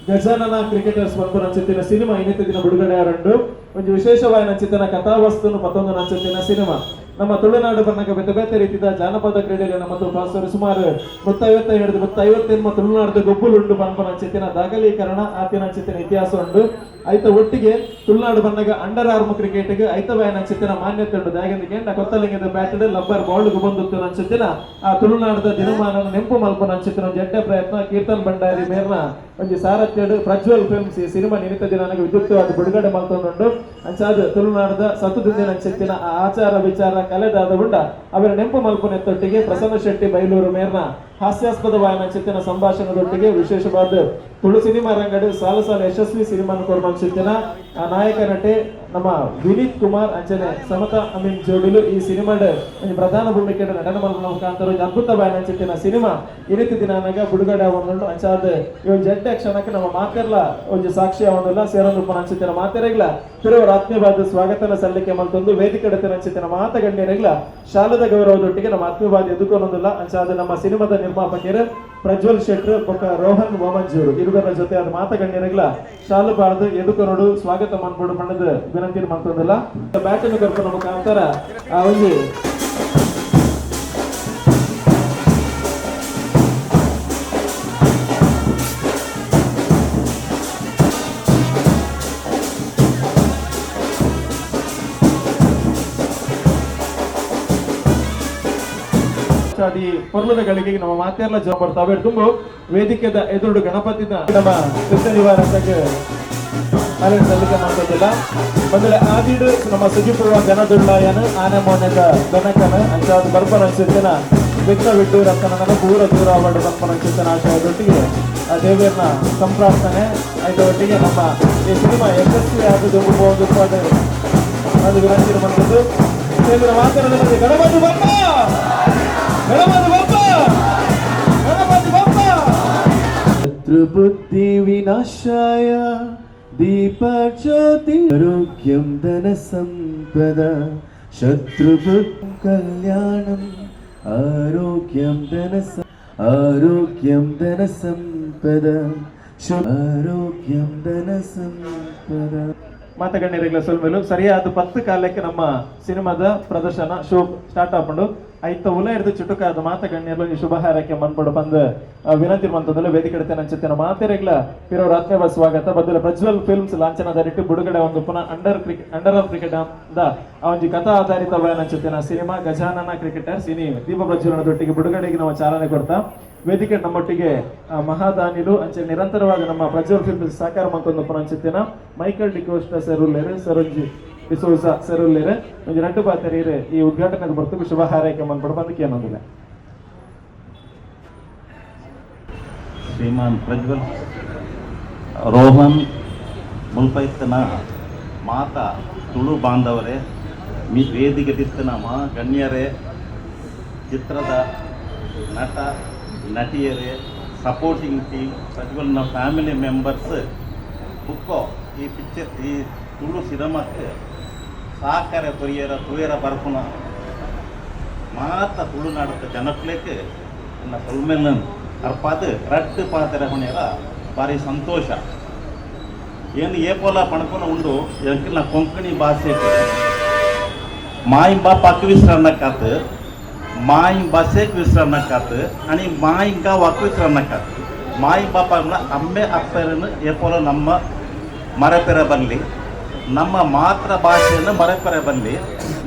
Gajanana cricketers ಬಂದು ನಂಚಿತ್ತಿನ cinema ಇನ್ನಿತ ದಿನ ಬಿಡುಗಡೆ ಆರಂಡು ಒಂದು ವಿಶೇಷವಾದ ನಂಚಿತ್ತಿನ ಕಥಾವಸ್ತುನು ಮತ್ತೊಂದು ನಂಚಿತ್ತಿನ ಸಿನಿಮಾ ನಮ್ಮ ತುಳುನಾಡು ಬಣ್ಣಕ್ಕೆ ಬೇತೆ ಬೇತೆ ರೀತಿಯ ಜಾನಪದ ಕ್ರೀಡೆಯಲ್ಲಿ ನಮ್ಮ ಪಾಲ್ಸರು ಸುಮಾರು 150 ಹಿಡಿದು 150 ತುಳುನಾಡು ಗೊಬ್ಬುಲುಂಡು ಪಂಪ ನಂಚಿತ್ತಿನ ದಾಖಲೀಕರಣ ಆತಿನ ನಂಚಿತ್ತಿನ ಇತಿಹಾಸ ಉಂಡು ಐತ ಒಟ್ಟಿಗೆ ತುಳುನಾಡು ಬಣ್ಣಗ ಅಂಡರ್ ಆರ್ಮ್ ಕ್ರಿಕೆಟ್ಗೆ ಐತವಾಯ ನಂಚಿತ್ತಿನ ಮಾನ್ಯತೆ ಉಂಟು ದಾಗಿಂದಿಗೆ ಕೊತ್ತಲಿಂಗದ ಬ್ಯಾಟೆಡ್ ಲಬ್ಬರ್ ಬಾಲ್ಗೆ ಬಂದು ನಂಚಿತ್ತಿನ ಆ ತುಳುನಾಡದ ದಿನಮಾನ ನೆಂಪು ಮಲ್ಪ ನಂಚಿತ್ತಿನ ಜಡ್ಡ ಪ್ರಯತ್ನ ಕೀರ್ತನ್ ಭಂಡಾರಿ ಮೇರ್ನ ಒಂದು ಸಾರಥ್ಯಡು ಪ್ರಜ್ವಲ್ ಫಿಲ್ಮ್ಸ್ ಈ ಸಿನಿಮಾ ನಿಮಿತ್ತ ದಿನ ವಿದ್ಯುಕ್ತವಾಗಿ ಬಿಡುಗಡೆ ಮಾಡ್ಕೊಂಡು ಅಂಚಾದ ತುಳುನಾಡದ ಸತುದಿಂದ ನಂಚಿತ್ತಿನ ಆ ಆಚಾರ ವಿಚಾರ ಕಲೆದಾದ ಉಂಡ ಅವರ ನೆಂಪು ಮಲ್ಪನೆತ್ತೊಟ್ಟಿಗೆ ಪ್ರಸನ್ನ ಶೆಟ್ಟಿ ಬೈಲೂರು ಮೇರ್ನ ಹಾಸ್ಯಾಸ್ಪದವಾದ ನಂಚಿತ್ತಿನ ಸಂಭಾಷಣದೊಟ್ಟಿಗೆ ವಿಶೇಷವಾದ ತುಳು ಸಿನಿಮಾ ರಂಗಡು ಸಾಲು ಸಾಲು ಯಶಸ್ವಿ ಸಿನಿಮಾನ ಕೊಡ್ಮಂಚಿತ್ತಿನ ಆ ನಾಯಕ ನಟೆ ನಮ್ಮ ವಿನೀತ್ ಕುಮಾರ್ ಅಂಚನೆ ಸಮತಾ ಅಮೀನ್ ಜೋಡಿಲು ಈ ಸಿನಿಮಾದ ಒಂದು ಪ್ರಧಾನ ಭೂಮಿಕೆ ನಟನ ಮಲ್ಪನ ಮುಖಾಂತರ ಒಂದು ಅದ್ಭುತವಾದ ನಂಚಿತ್ತಿನ ಸಿನಿಮಾ ಈ ರೀತಿ ದಿನಾನಾಗ ಬಿಡುಗಡೆ ಆಗೊಂಡು ಅಂಚಾದ ಇವ್ ಜಡ್ಡ ಕ್ಷಣಕ್ಕೆ ನಮ್ಮ ಮಾತೆರ್ಲ ಒಂದು ಸಾಕ್ಷಿ ಆಗೊಂಡಲ್ಲ ಸೇರೊಂದು ನಂಚಿತ್ತಿನ ಮಾತೆರೆಗ್ಲ ತಿರುವರ ಆತ್ಮೀಯವಾದ ಸ್ವಾಗತನ ಸಲ್ಲಿಕೆ ಮಲ್ತೊಂದು ವೇದಿಕೆ ನಂಚಿತ್ತಿನ ಮಾತಗಣ್ಯರೆಗ್ಲ ಶಾಲದ ಗೌರವದೊಟ್ಟಿಗೆ ನಮ್ಮ ಆತ್ಮೀಯವಾದ ಎದುಕೊನೊಂದಿಲ್ಲ ಅಂಚಾದ ನಮ್ಮ ಸಿನಿಮಾದ ನಿರ್ಮಾಪಕರು ಪ್ರಜ್ವಲ್ ಶೆಟ್ರು ಬೊಕ್ಕ ರೋಹನ್ ಮೋಮಂಜೂರು ಇರುವುದರ ಜೊತೆ ಅದು ಮಾತಗಣ್ಯರೆಗ್ಲ ಶಾಲು ಬಾರ್ದು ಎದುಕೊನೋಡು ಸ್ವಾಗತ ಮಾಡ್ಕೊಂಡು ಪಣ್ಣದ ವಿನಂತಿ ಮಾಡ್ತೊಂದಿಲ್ಲ ಬ್ಯಾಟನ್ನು ಕರ್ಕೊಂಡು ಮುಖಾಂತರ ಆ ಒಂದು ಈ ಪೊರ್ಲುಗಳಿಗೆ ನಮ್ಮ ಮಾತೆಲ್ಲ ಜವಾಬ್ ಬರ್ತಾವೆ ತುಂಬ ವೇದಿಕೆದ ಎದುರು ಗಣಪತಿನ ನಮ್ಮ ಕೃಷ್ಣ ನಿವಾರಕ್ಕೆ ಸಲ್ಲಿಕೆ ಮಾಡ್ತಿದ್ದಿಲ್ಲ ಬಂದ್ರೆ ಆದಿಡು ನಮ್ಮ ಸುಜಿಪುರ ಜನದುಳ್ಳಾಯನ ಆನೆ ಮೋನೆದ ಗಣಕನ ಅಂಚಾದ ಬರ್ಪನ ಅನ್ಸಿರ್ತಿನ ವಿಘ್ನ ಬಿಟ್ಟು ರಕ್ತನ ಪೂರ ದೂರ ಮಾಡಿ ಬರ್ಪನ ಅನ್ಸಿರ್ತಿನ ಆಶಯದೊಟ್ಟಿಗೆ ಆ ದೇವಿಯರ್ನ ಸಂಪ್ರಾರ್ಥನೆ ಆಯ್ತು ಒಟ್ಟಿಗೆ ನಮ್ಮ ಈ ಸಿನಿಮಾ ಯಶಸ್ವಿ ಆದದ್ದು ಒಂದು ಅದು ವಿನಂತಿ ಬಂದದ್ದು ದೇವರ ಮಾತನಾಡಿದ ಗಣಪತಿ ಬಪ್ಪ ಗಣಪತಿ ಬಪ್ಪ ಗಣಪತಿ ಬಪ್ಪ ಶತ್ರು ಬುದ್ಧಿ ವಿನಾಶಾಯ ದೀಪ ಜ್ಯೋತಿ ಆರೋಗ್ಯಂ ಧನ ಸಂಪದ ಶತ್ರು ಬುದ್ಧಿ ಕಲ್ಯಾಣಂ ಆರೋಗ್ಯಂ ಧನ ಸಂಪದ ಆರೋಗ್ಯಂ ಧನ ಸಂಪದ ಮಾತಗಣ್ಯರೆಗ್ಲ ಸೊಲ್ಮೇಲು ಸರಿಯಾದ 10 ಕಾಲಕ್ಕೆ ನಮ್ಮ ಸಿನಿಮಾದ ಪ್ರದರ್ಶನ ಶೋ ಸ್ಟಾರ್ಟ್ ಆಪಂಡು ಐತ ಉಲ ಹಿಡಿದು ಚುಟುಕಾದ ಮಾತಗಣ್ಯರು ಈ ಶುಭ ಹಾರೈಕೆ ಮನ್ಪಡು ಬಂದ ವಿನಂತಿ ಮಂತದಲ್ಲ ವೇದಿಕೆ ನಂಚಿತ್ತಿನ ಮಾತೆರೆಗ್ಲ ಪಿರೋರ ಆತ್ಮೀಯ ಸ್ವಾಗತ ಬದಲ ಪ್ರಜ್ವಲ್ ಫಿಲ್ಮ್ಸ್ ಲಾಂಛನದರಿಟ್ಟು ಬಿಡುಗಡೆ ಒಂದು ಪುನಃ ಅಂಡರ್ ಆಫ್ ಕ್ರಿಕೆಟ್ ದ ಆ ಒಂದು ಕಥಾ ಆಧಾರಿತ ನಂಚಿತ್ತಿನ ಸಿನಿಮಾ ಗಜಾನನ ಕ್ರಿಕೆಟರ್ ಸಿನಿ ದೀಪ ಪ್ರಜ್ವಲನದೊಟ್ಟಿಗೆ ಬಿಡುಗಡೆಗೆ ನಾವು ಚಾಲನೆ ಕೊಡ್ತಾ ವೇದಿಕೆ ನಮ್ಮೊಟ್ಟಿಗೆ ಮಹಾದಾನಿಲು ಅಂಚೆ ನಿರಂತರವಾಗಿ ನಮ್ಮ ಪ್ರಜ್ವಲ್ ಫಿಲ್ಮ್ಸ್ ಸಹಕಾರ ಮಂತೊಂದು ಪುನಂಚಿತ್ತಿನ ಮೈಕಲ್ ಡಿಕೋಸ್ಟ ಸೆರುಲ್ಲೇರೆ ಸರೋಜಿ ಡಿಸೋಜ ಸೆರುಲ್ಲೇರೆ ಒಂದು 2 ಬಾತರಿಯರೆ ಈ ಉದ್ಘಾಟನೆಗೆ ಬರ್ತು ಶುಭ ಹಾರೈಕೆ ಮನ್ಪಡು ಬಂದಕ್ಕೆ ಅನ್ನೋದಿಲ್ಲ ಶ್ರೀಮಾನ್ ಪ್ರಜ್ವಲ್ ರೋಹನ್ ಮುಲ್ಪೈತನ ಮಾತಾ ತುಳು ಬಾಂಧವರೇ ವೇದಿಕೆ ತಿತ್ತನ ಗಣ್ಯರೇ ಚಿತ್ರದ ನಟ ನಟಿಯರೇ ಸಪೋರ್ಟಿಂಗ್ ಟೀಮ್ ಪ್ರಜ್ವಲ್ನ ಫ್ಯಾಮಿಲಿ ಮೆಂಬರ್ಸ್ ಬುಕ್ಕೋ ಈ ಪಿಕ್ಚರ್ ಈ ತುಳು ಸಿನಿಮಾಕ್ಕೆ ಸಹಕಾರ ತುಯರ ಬರ್ಪುನ ಮಾತ ತುಳುನಾಡದ ಜನಕ್ಲೆಕ್ಕೆ ನನ್ನ ಸೊಲ್ಮೆಲ್ಲನ್ ಅರ್ಪಾದ ರಟ್ಟು ಪಾತ್ರ ಹೊಣೆಯರ ಭಾರಿ ಸಂತೋಷ ಏನು ಏಪೋಲ ಪಣಕೊನ ಉಂಡು ಎಂಕಿನ ಕೊಂಕಣಿ ಭಾಷೆ ಮಾಯಿಂಬ ಪಕ್ವಿಸ್ರನ್ನಕ್ಕಾತ ಮಾಯಿ ಭಾಷೆಗೆ ವಿಸ್ರನ್ನಕ್ಕಾತ आणि ಮಾಯಿಂಗ ವಕ್ವಿಸ್ರನ್ನಕ್ಕಾತ ಮಾಯಿ ಬಾಪನ ಅಮ್ಮೆ ಅಪ್ಪರನ್ನು ಏಪೋಲ ನಮ್ಮ ಮರೆಪೆರ ಬರಲಿ ನಮ್ಮ ಮಾತೃ ಭಾಷೆಯನ್ನು ಮರೆಪೆರ ಬರಲಿ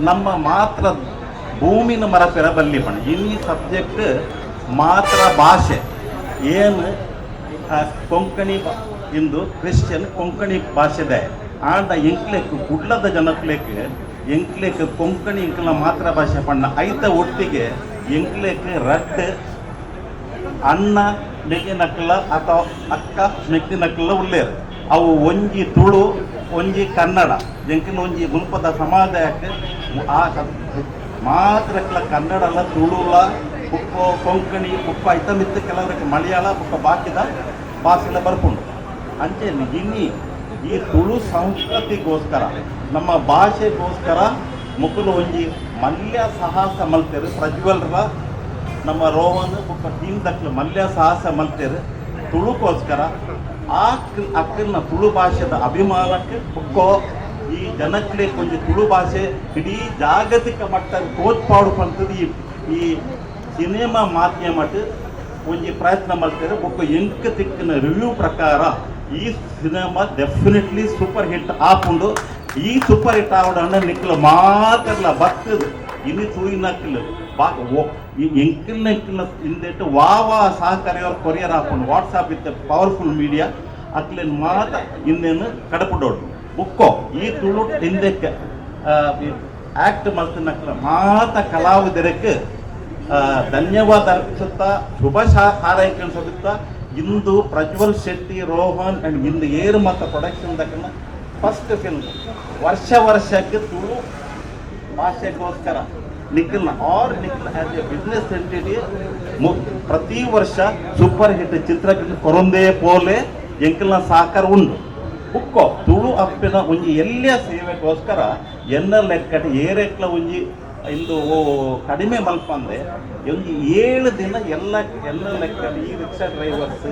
ನಮ್ಮ ಮಾತೃ ಭೂಮಿನ ಮರೆಪೆರ ಬರಲಿ ಪಣ ಇನ್ನಿ ಸಬ್ಜೆಕ್ಟ್ ಮಾತೃ ಭಾಷೆ ಏನು ಕೊಂಕಣಿ ಇಂದು ಕ್ರಿಶ್ಚಿಯನ್ ಕೊಂಕಣಿ ಭಾಷೆದೆ ಆಂಡ ಎಂಕ್ಲೆಕ್ ಕುಡ್ಲದ ಜನಕ್ಲೆಕ್ ಎಂಕ್ಲೆಕ್ ಕೊಂಕಣಿ ಇಂಕ್ಲ ಮಾತೃ ಭಾಷೆ ಪಣ್ಣ ಐತ ಒಟ್ಟಿಗೆ ಎಂಕ್ಲೆಕ್ ರಡ್ ಅಣ್ಣ ಮೆಗ್ಗಿ ನಕ್ಕಲ ಅಥವಾ ಅಕ್ಕ ಮೆಗ್ಗಿ ನಕ್ಕಲ ಉಳ್ಳೇರು ಅವು ಒಂಜಿ ತುಳು ಒಂಜಿ ಕನ್ನಡ ಎಂಕಿನ ಒಂಜಿ ಮುಲ್ಪದ ಸಮಾಜಕ್ಕೆ ಆ ಮಾತ್ರಕ್ಲ ಕನ್ನಡಲ ತುಳುಲ ಉಪ್ಪು ಕೊಂಕಣಿ ಉಪ್ಪ ಐತ ಮಿತ್ತ ಕೆಲವರಿಗೆ ಮಲಯಾಳ ಉಪ್ಪ ಬಾಕಿದ ಭಾಷೆಲ್ಲ ಬರ್ಕೊಂಡು ಅಂಚೆ ಇನ್ನಿ ಈ ತುಳು ಸಂಸ್ಕೃತಿಗೋಸ್ಕರ ನಮ್ಮ ಭಾಷೆಗೋಸ್ಕರ ಮುಕ್ಕಲು ಒಂಜಿ ಮಲ್ಯ ಸಾಹಸ ಮಲ್ತೇರು ಪ್ರಜ್ವಲ್ರ ನಮ್ಮ ರೋಹನ್ ಬುಕ್ಕ ಟೀಮ್ ದಕ್ಲು ಮಲ್ಯ ಸಾಹಸ ಮಲ್ತೇರು ತುಳುಗೋಸ್ಕರ ಅಕ್ಕನ ತುಳು ಭಾಷೆದ ಅಭಿಮಾನಕ್ಕೆ ಒಕ್ಕೋ ಈ ಜನಕ್ಕೆ ಕೊಂಚ ತುಳು ಭಾಷೆ ಇಡೀ ಜಾಗತಿಕ ಮಟ್ಟದ ತೋರ್ಪಾಡು ಪಂತದ ಈ ಸಿನಿಮಾ ಮಾಧ್ಯಮಕ್ಕೆ ಒಂಜಿ ಪ್ರಯತ್ನ ಮಾಡ್ತಾರೆ ಒಬ್ಬ ಎಂಕ ತಿಕ್ಕಿನ ರಿವ್ಯೂ ಪ್ರಕಾರ ಈ ಸಿನಿಮಾ ಡೆಫಿನೆಟ್ಲಿ ಸೂಪರ್ ಹಿಟ್ ಆಪುಂಡು ಈ ಸೂಪರ್ ಹಿಟ್ ಆವಡ ನಿಕ್ಕಲ ಮಾತ್ರಲ್ಲ ಬರ್ತದೆ ಇನ್ನು ತೂಯಿನಕ್ಕಿಲ್ಲ ಈ ಎಂಕಿಲ್ನ ಹಿಂದಿಟ್ಟು ವಾ ಸಹಕಾರಿಯವ್ರ ಕೊರಿಯರ್ ಹಾಕೊಂಡು ವಾಟ್ಸಾಪ್ ಇತ್ತ ಪವರ್ಫುಲ್ ಮೀಡಿಯಾ ಅಕ್ಲೇನು ಮಾತ್ರ ಇನ್ನೇನು ಕಡಪಡೋಡು ಬುಕ್ಕೋ ಈ ತುಳು ಹಿಂದಕ್ಕೆ ಆಕ್ಟ್ ಮಾಡ್ತಿನಕ್ಲ ಮಾತ ಕಲಾವಿದರಕ್ಕೆ ಧನ್ಯವಾದ ಅರ್ಪಿಸುತ್ತಾ ಶುಭ ಹಾರೈಕೆ ಸದುತ್ತಾ ಇಂದು ಪ್ರಜ್ವಲ್ ಶೆಟ್ಟಿ ರೋಹನ್ ಅಂಡ್ ಇಂದು ಏರು ಮತ್ತು ಪ್ರೊಡಕ್ಷನ್ ದಕ್ಕನ ಫಸ್ಟ್ ಫಿಲ್ಮ್ ವರ್ಷಕ್ಕೆ ತುಳು ಭಾಷೆಗೋಸ್ಕರ ನಿಖಿಲ್ನ ಆಸ್ ಎ ಬಿಸ್ನೆಸ್ ಎಂಟಿಟಿ ಪ್ರತಿ ವರ್ಷ ಸೂಪರ್ ಹಿಟ್ ಚಿತ್ರಕ್ಕೆ ಕೊರೊಂದೇ ಪೋಲೆ ಎಂಕಲ್ನ ಸಹಕಾರ ಉಂಡು ಉಕ್ಕೋ ತುಳು ಅಪ್ಪಿನ ಒಂಜಿ ಎಲ್ಲೇ ಸೇವೆಗೋಸ್ಕರ ಎನ್ನ ಲೆಕ್ಕಟ ಏರೆಕ್ಲ ಒಂಜಿ ಇಂದು ಕಡಿಮೆ ಮಲ್ಪಂದೆ ಒಂದು 7 ದಿನ ಎಲ್ಲ ಲೆಕ್ಕ ಈ ರಿಕ್ಷಾ ಡ್ರೈವರ್ಸ್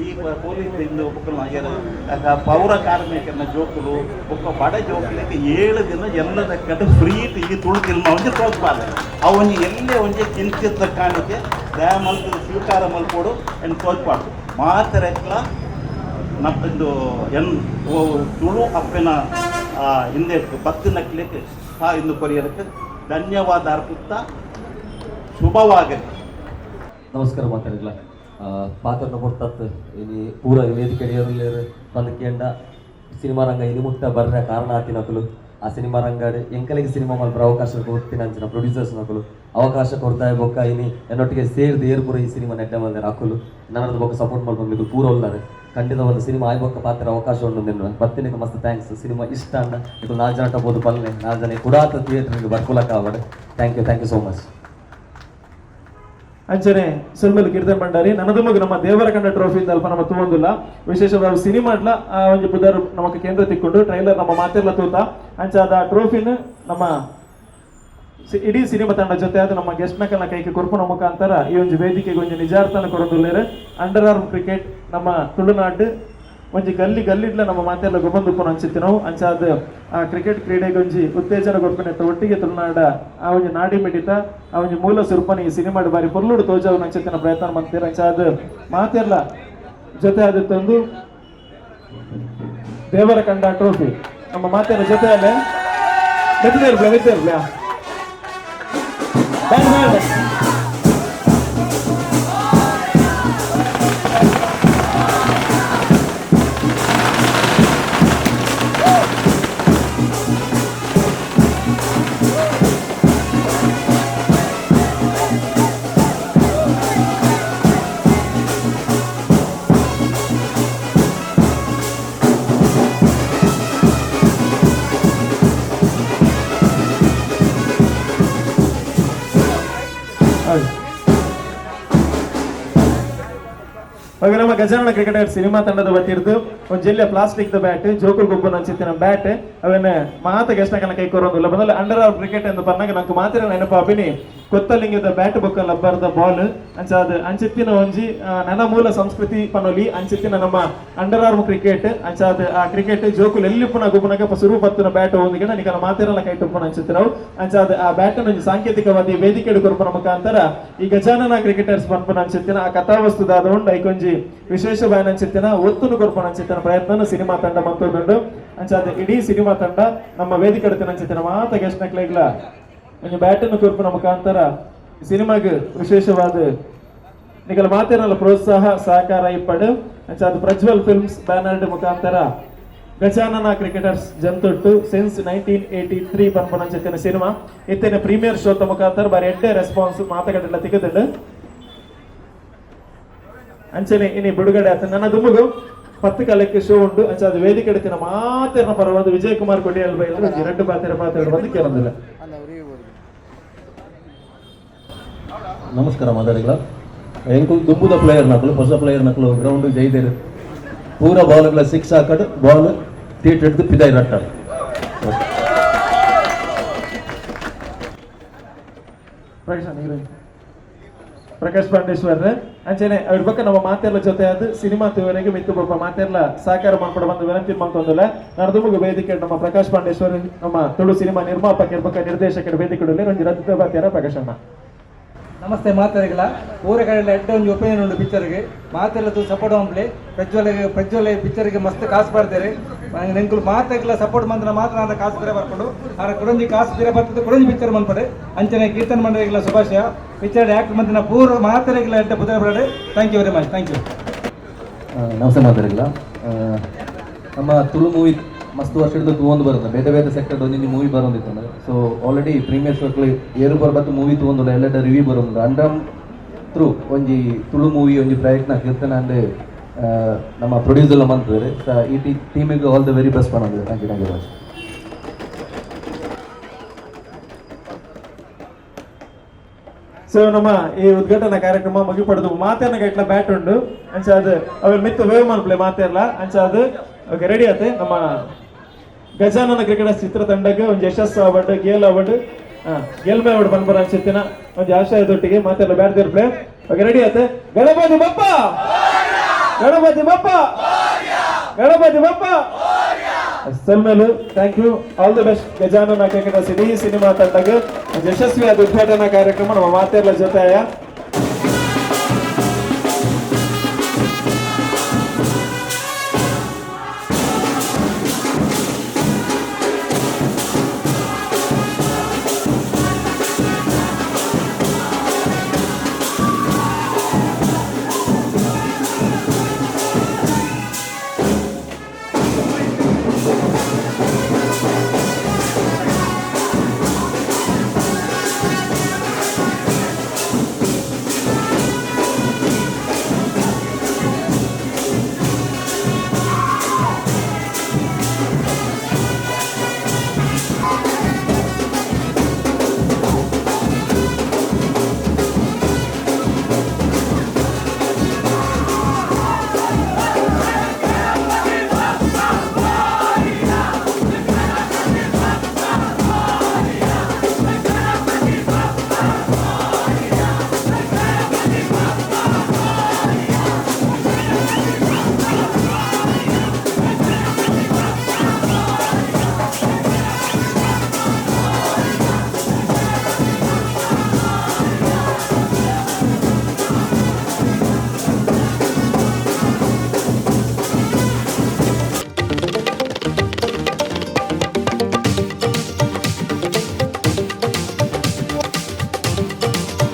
ಈ ಪೊಲೀಸ್ ಇಂದು ಪೌರ ಕಾರ್ಮಿಕನ ಜೋಕುಲು ಒಬ್ಬ ಬಡ ಜೋಕುಲಿಗೆ 7 ದಿನ ಎಲ್ಲ ಲೆಕ್ಕ ಫ್ರೀ ಈ ತುಳುಕಿಲ್ ಒಂಜಿ ತೋರ್ಪಾಲೆ ಆ ಒಂಜಿ ಎಲ್ಲೇ ಒಂಜಿ ಕಿಂಚಿತ್ತ ಕಾಣಿಕೆ ದಯ ಮಲ್ಪದು ಸ್ವೀಕಾರ ಮಲ್ಪೋಡು ಎಂದು ತೋರ್ಪಾಡು ಮಾತರೆಕ್ಲ ನಮ್ಮದು ತುಳು ಅಪ್ಪಿನ ಹಿಂದೆ ಭಕ್ತಿನಕ್ಲಿಕ್ಕೆ ಇಂದು ಕೊರಿಯರಕ್ಕೆ ಧನ್ಯವಾದ ಅರ್ಪಿಸ್ತಾ ಶುಭವಾಗಲಿ. ನಮಸ್ಕಾರ ಮಾತಾಡಿಲ್ಲ ಪಾತ್ರನ ಕೊಡ್ತತ್ ಇನಿ ಪೂರ ವೇದಿಕೆ ಏರುಲ್ಲೇರು ಬಂದಕೇಂಡ ಸಿನಿಮಾ ರಂಗ ಇನಿ ಮುಟ್ಟ ಬರ್ರ ಕಾರಣ ಆತಿನಕಲು ಆ ಸಿನಿಮಾ ರಂಗ ಎಂಕಲಿಗೆ ಸಿನಿಮಾ ಮಲ್ಪರ ಅವಕಾಶ ಕೊಡ್ತೀನಿ ಅಂಚಿನ ಪ್ರೊಡ್ಯೂಸರ್ಸ್ ನಕಲು ಅವಕಾಶ ಕೊಡ್ತಾ ಬೊಕ್ಕ ಇನಿ ಎನ್ನೊಟ್ಟಿಗೆ ಸೇರಿದ ಏರ್ಪುರ ಈ ಸಿನಿಮಾ ನೆಟ್ಟ ಬಂದರೆ ಹಾಕಲು ನನ್ನದು ಬೊಕ್ಕ ಸಪೋರ್ಟ್ ಮಾಡ್ಕೊಂಡು ಪೂರ ಉಳ್ಳಾರೆ ಖಂಡಿತ ಒಂದು ಸಿನಿಮಾ ಆಯ್ಬೊಕ್ಕ ಪಾತ್ರ ಅವಕಾಶ ಉಂಟು ನಿನ್ನ ಬರ್ತೀನಿ ಮಸ್ತ್ ಥ್ಯಾಂಕ್ಸ್ ಸಿನಿಮಾ ಇಷ್ಟ ಅಂಡ ಇದು 4 ಜನ ಬೋದು ಪಲ್ಲೆ 4 ಜನ ಕುಡಾತ ಥಿಯೇಟರ್ಗೆ ಬರ್ಕೊಳಕ್ಕೆ ಆವಡೆ ಥ್ಯಾಂಕ್ ಯು ಸೋ ಮಚ್. ಅಂಚನೆ ಸುಲ್ಮಲ್ ಕೀರ್ತನ್ ಭಂಡಾರಿ ನನ್ನದು ಮಗ ನಮ್ಮ ದೇವರ ಕಂಡ ಟ್ರೋಫಿ ಅಲ್ಪ ನಮ್ಮ ತೂಂದಿಲ್ಲ ವಿಶೇಷವಾಗಿ ಸಿನಿಮಾಡ್ಲ ಒಂಜಿ ಬುಧರು ನಮಗೆ ಕೇಂದ್ರ ತಿಕ್ಕೊಂಡು ಟ್ರೈಲರ್ ನಮ್ಮ ಮಾತೆಲ್ಲ ತೂತ ಅಂಚಾದ ಟ್ರೋಫಿನ ನಮ್ಮ ಇಡೀ ಸಿನಿಮಾ ತಂಡ ಜೊತೆ ಆದ ನಮ್ಮ ಗೆಸ್ಟ್ ನಕಲ್ನ ಕೈಗೆ ಕೊರ್ಪುನ ಮುಖಾಂತರ ಈ ಒಂದು ವೇದಿಕೆಗೆ ಒಂದು ನಿಜಾರ್ಥನ ಕೊರೊಂದುಲ್ಲೇರು ಅಂಡರ್ ಆರ್ಮ್ ಕ್ರಿಕೆಟ್ ನಮ್ಮ ತುಳುನಾಡು ಒಂಜಿ ಗಲ್ಲಿಡ್ಲ ನಮ್ಮ ಮಾತೆಲ್ಲ ಗೊಬ್ಬಂದುಪ್ಪನ ಅನ್ಸಿತ್ತು ನಾವು ಅಂಚಾದ ಆ ಕ್ರಿಕೆಟ್ ಕ್ರೀಡೆಗೆ ಒಂಜಿ ಉತ್ತೇಜನ ಕೊಡ್ಕೊಂಡ ಒಟ್ಟಿಗೆ ತುಳುನಾಡ ಆ ಒಂದು ನಾಡಿ ಮಿಡಿತ ಆ ಒಂದು ಮೂಲ ಸ್ವರೂಪನ ಈ ಸಿನಿಮಾಡ್ ಬಾರಿ ಪೊರ್ಲುಡು ತೋಜಾವ್ ಅನ್ಸಿತ್ತಿನ ಪ್ರಯತ್ನ ಮಾಡ್ತೀರ ಅಂಚಾದ ಮಾತೆಲ್ಲ ಜೊತೆ ಆದಿತ್ತೊಂದು ದೇವರ ಕಂಡ ಟ್ರೋಫಿ ನಮ್ಮ ಮಾತೆಲ್ಲ ಜೊತೆ ಅಲ್ಲೇ ಮೆತ್ತಿರ್ಬ್ಲಾ ಹಾಗೆ ನಮ್ಮ ಗಜಾನನ ಕ್ರಿಕೆಟರ್ ಸಿನಿಮಾ ತಂಡದ ವತಿರ್ದು ಒಂದು ಜಿಲ್ಲೆ ಪ್ಲಾಸ್ಟಿಕ್ ದ ಬ್ಯಾಟ್ ಜೋಕುಲ್ ಗೊಬ್ಬನ ಅನ್ಸಿತ್ತಿನ ಬ್ಯಾಟ್ ಅವನ್ನ ಮಾತ ಗೆಸ್ಟಕನ ಕೈ ಕೊರೋದಿಲ್ಲ ಬಂದಲ್ಲಿ ಅಂಡರ್ ಆರ್ಮ್ ಕ್ರಿಕೆಟ್ ಎಂದು ಬಂದಾಗ ನಂಗೆ ಮಾತಿನ ನೆನಪು ಅಭಿನಿ ಕೊತ್ತಲಿಂಗದ ಬ್ಯಾಟ್ ಬೊಕ್ಕ ಲಬ್ಬರ್ದ ಬಾಲ್ ಅಂಚಾದ ಅಂಚಿತ್ತಿನ ಒಂಜಿ ನನ್ನ ಮೂಲ ಸಂಸ್ಕೃತಿ ಪನೊಲಿ ಅಂಚಿತ್ತಿನ ನಮ್ಮ ಅಂಡರ್ ಆರ್ಮ್ ಕ್ರಿಕೆಟ್ ಅಂಚಾದ ಆ ಕ್ರಿಕೆಟ್ ಜೋಕುಲ್ ಎಲ್ಲಿ ಪುನಃ ಗುಬ್ಬನಗ ಸುರು ಪತ್ತಿನ ಬ್ಯಾಟ್ ಒಂದಿಗೆ ನಿಕನ ಮಾತಿರಲ್ಲ ಕೈ ಟುಪ್ಪನ ಅಂಚಿತ್ತಿನವು ಅಂಚಾದ ಆ ಬ್ಯಾಟ್ ಒಂದು ಸಾಂಕೇತಿಕವಾದಿ ವೇದಿಕೆ ಕೊರ್ಪನ ಮುಖಾಂತರ ಈ ಗಜಾನನ ಕ್ರಿಕೆಟರ್ಸ್ ಬಂಪನ ಅಂಚಿತ್ತಿನ ಆ ಕಥಾವಸ್ತುದಾದ ಉಂಡು ಐಕೊಂಜಿ ವಿಶೇಷವಾದ ಅಂಚಿತ್ತಿನ ಒತ್ತುನು ಕೊರ್ಪನ ಅಂಚಿತ್ತಿನ ಪ್ರಯತ್ನ ಸಿನಿಮಾ ತಂಡ ಮಂತೊಂದುಂಡು ಅಂಚಾದ ಇಡೀ ಸಿನಿಮಾ ತಂಡ ನಮ್ಮ ವೇದಿಕೆ ಅಂಚಿತ್ತಿನ ಮಾತ ಗೆಸ್ಟ್ ನಕ್ಲೆಗ್ಲ ಒಂದು ಬ್ಯಾಟನ್ನು ಕೊರ್ಪನ ಮುಖಾಂತರ ಸಿನಿಮಾಗೆ ವಿಶೇಷವಾದ ನಿಗಲ ಮಾತಿರಲ್ಲ ಪ್ರೋತ್ಸಾಹ ಸಹಕಾರ ಇಪ್ಪಡು ಅಂಚಾದ ಪ್ರಜ್ವಲ್ ಫಿಲ್ಮ್ಸ್ ಬ್ಯಾನರ್ಡ್ ಮುಖಾಂತರ ಗಜಾನನ ಕ್ರಿಕೆಟರ್ಸ್ ಜಂತೊಟ್ಟು ಸಿನ್ಸ್ 1983 ಪನ್ಪನ ಅಂಚಿತ್ತಿನ ಸಿನಿಮಾ ಇತ್ತಿನ ಪ್ರೀಮಿಯರ್ ಶೋತ ಮುಖಾಂತರ ಬಾರಿ ಎಡ್ಡೆ ರೆಸ್ಪಾನ್ಸ್ ಮಾತುಗಳೆಲ್ಲ ತೆಗೆದುಂಡು ಅಂಚನೆ ಇನಿ ಬಿಡುಗಡೆ ಆತ ನನ್ನ ದುಮ್ಮಗು 10 ಕಾಲಕ್ಕೆ ಶೋ ಉಂಟು ಅಂಚಾದ ವೇದಿಕೆ ಎಡ್ತಿನ ಮಾತೆರ್ನ ಪರವಾದ ವಿಜಯ್ ಕುಮಾರ್ ಕೊಡಿಯಲ್ ಬೈಲು 2 ಪಾತ್ರ ಬಂದು ಕೇಳೋದಿಲ್ಲ. ನಮಸ್ಕಾರ ಮಾತಾಡಿಗಳ ಎಂಕು ದುಂಬುದ ಪ್ಲೇಯರ್ ನಕಲು ಹೊಸ ಪ್ಲೇಯರ್ ನಕಲು ಗ್ರೌಂಡ್ ಜೈದೇರು ಪೂರ ಬಾಲ್ಗಳ 6 ಹಾಕಡು ಬಾಲ್ ತೀಟ್ ಹಿಡಿದು ಪಿದಾಯಿ ರಟ್ಟಾಡು ಪ್ರಕಾಶ್ ಪಾಂಡೇಶ್ವರ್ ಅಂಚನೆ ಅವ್ರ ಬಗ್ಗೆ ನಮ್ಮ ಮಾತೆಲ್ಲ ಜೊತೆ ಅದು ಸಿನಿಮಾ ತೂವರೆಗೆ ಮಿತ್ತು ಪಾಪ ಮಾತೆಲ್ಲ ಸಹಕಾರ ಮಾಡ್ಕೊಂಡು ಬಂದು ವಿನಂತಿ ಮಾಡ್ಕೊಂಡಲ್ಲ ನಡೆದು ವೇದಿಕೆ ನಮ್ಮ ಪ್ರಕಾಶ್ ಪಾಂಡೇಶ್ವರಿ ನಮ್ಮ ತುಳು ಸಿನಿಮಾ ನಿರ್ಮಾಪಕ ಬಗ್ಗೆ ನಿರ್ದೇಶಕರ ವೇದಿಕೆ ರಂಜಿ ರದ್ದ ಬಾತಿಯಾರ ಪ್ರಕಾಶಣ್ಣ. ನಮಸ್ತೆ ಮಾತಾಡಿಗಳ ಊರ ಕಡೆ ಎಡ್ಡ ಒಂದು ಒಪಿನಿಯನ್ ಉಂಟು ಪಿಕ್ಚರ್ಗೆ ಮಾತೆಲ್ಲ ಸಪೋರ್ಟ್ ಮಾಡ್ಲಿ ಪ್ರಜ್ವಲ ಪಿಕ್ಚರ್ಗೆ ಮಸ್ತ್ ಕಾಸು ಬರ್ತಾರೆ ನೆಂಕುಲು ಮಾತೆಲ್ಲ ಸಪೋರ್ಟ್ ಮಂತ್ರ ಮಾತ್ರ ಅಂತ ಕಾಸು ಬೇರೆ ಬರ್ಕೊಂಡು ಆರ ಕೊಡಂಜಿ ಕಾಸು ಬೇರೆ ಬರ್ತದೆ ಕೊಡಂಜಿ ಪಿಕ್ಚರ್ ಬಂದ್ಪಡೆ ಅಂಚನೆ ಕೀರ್ತನ ಮಂಡಳಿಗಳ ಶುಭಾಶಯ ಪಿಕ್ಚರ್ ಆಕ್ಟ್ ಮಂತ್ರಿನ ಪೂರ್ವ ಮಾತೆಲ್ಲ ಎಡ್ಡ ಬುದ್ಧ ಬರಡೆ. Thank you very much. Thank you. ನಮಸ್ತೆ ಮಾತಾಡಿಲ್ಲ. ನಮ್ಮ ತುಳು ಮೂವಿ ಮಸ್ತ್ ವರ್ಷದ ತೂವೊಂದು ಬರುತ್ತೆ ಬೇರೆ ಬೇರೆ ಸೆಕ್ಟರ್ ಒಂದಿನ ಮೂವಿ ಬರೋದಿತ್ತು. ಸೊ ಆಲ್ರೆಡಿ ಪ್ರೀಮಿಯರ್ ಶೋಕ್ಲಿ ಏರು ಬರ್ಬತ್ತು ಮೂವಿ ತಗೊಂಡು ಎಲ್ಲ ರಿವ್ಯೂ ಬರೋದು ಅಂಡರ್ ಥ್ರೂ ಒಂಜಿ ತುಳು ಮೂವಿ ಒಂಜಿ ಪ್ರಯತ್ನ ಕೀರ್ತನ ಅಂಡ್ ನಮ್ಮ ಪ್ರೊಡ್ಯೂಸರ್ ಮಂತ್ರಿ ಈ ಟೀಮಿಗೆ ಆಲ್ ದ ವೆರಿ ಬೆಸ್ಟ್ ಮಾಡೋದು. Thank you much. ಸೊ ನಮ್ಮ ಈ ಉದ್ಘಾಟನಾ ಕಾರ್ಯಕ್ರಮ ಮುಗಿಪಡ್ದು ಮಾತೇನ ಇಟ್ಲ ಬ್ಯಾಟ್ ಉಂಡು ಅಂಚ ಅದು ಅವ್ರ ಮಿತ್ತು ವೇವ್ ಮಾಡ್ಪ್ಲೆ ಮಾತೆಲ್ಲ ಅಂಚ ಅದು ಓಕೆ ರೆಡಿ ಆತೆ. ನಮ್ಮ ಗಜಾನನ ಕ್ರಿಕೆಟ್ ಚಿತ್ರತಂಡಕ್ಕೆ ಒಂದು ಯಶಸ್ಸು ಅವಾರ್ಡ್ ಗೇಲ್ ಅವಾರ್ಡ್ ಗೆಲ್ಮೆ ಅವಾರ್ಡ್ ಬಂದ್ಬರ ಅನ್ಸುತ್ತಿನ ಒಂದು ಆಶಯದೊಟ್ಟಿಗೆ ಮಾತೆಲ್ಲ ಬ್ಯಾಡ್ದಿರ್ಪ್ಲೆ ಓಕೆ ರೆಡಿ ಆತೆ. ಗಣಪತಿ ಬಪ್ಪ ಗಣಪತಿ ಬಪ್ಪ ಗಣಪತಿ ಬಪ್ಪ ಸಲ್ಮೇಲು thank you all the best Gajanana cricket ಸಿನಿ ಸಿನಿಮಾ ತಂಡಕ್ಕೆ ಯಶಸ್ವಿಯಾದ ಉದ್ಘಾಟನಾ ಕಾರ್ಯಕ್ರಮ ನಮ್ಮ ಮಾತೆಲ್ಲ ಜೊತೆ